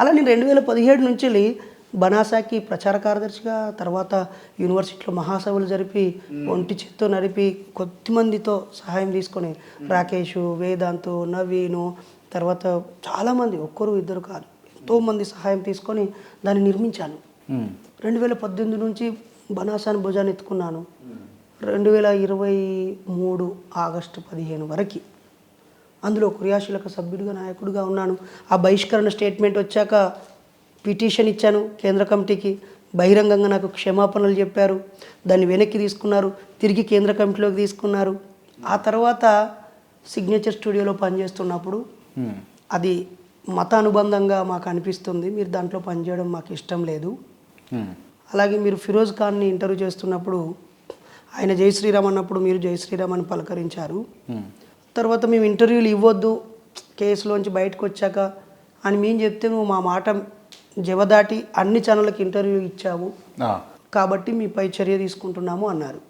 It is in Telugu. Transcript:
అలా నేను 2017 నుంచి బనాసాకి ప్రచార కార్యదర్శిగా, తర్వాత యూనివర్సిటీలో మహాసభలు జరిపి ఒంటి చేత్తో నడిపి కొద్దిమందితో సహాయం తీసుకొని రాకేషు, వేదాంతు, నవీను, తర్వాత చాలామంది ఒక్కరు ఇద్దరు కాదు ఎంతోమంది సహాయం తీసుకొని దాన్ని నిర్మించాను. 2018 నుంచి బనాసాని భుజాన్ని ఎత్తుకున్నాను. 2023 ఆగస్టు 15 వరకు అందులో క్రియాశీలక సభ్యుడిగా నాయకుడిగా ఉన్నాను. ఆ బహిష్కరణ స్టేట్మెంట్ వచ్చాక పిటిషన్ ఇచ్చాను కేంద్ర కమిటీకి. బహిరంగంగా నాకు క్షమాపణలు చెప్పారు. దాన్ని వెనక్కి తీసుకున్నారు, తిరిగి కేంద్ర కమిటీలోకి తీసుకున్నారు. ఆ తర్వాత సిగ్నేచర్ స్టూడియోలో పనిచేస్తున్నప్పుడు అది మత అనుబంధంగా మాకు అనిపిస్తుంది, మీరు దాంట్లో పనిచేయడం మాకు ఇష్టం లేదు. అలాగే మీరు ఫిరోజ్ ఖాన్ని ఇంటర్వ్యూ చేస్తున్నప్పుడు ఆయన జై శ్రీరామ్ అన్నప్పుడు మీరు జై శ్రీరామ్ అని పలకరించారు. తర్వాత మేము ఇంటర్వ్యూలు ఇవ్వద్దు కేసులోంచి బయటకు వచ్చాక అని మేము చెప్తే నువ్వు మా మాట జవదాటి అన్ని ఛానళ్ళకి ఇంటర్వ్యూ ఇచ్చావు కాబట్టి మీపై చర్య తీసుకుంటున్నాము అన్నారు.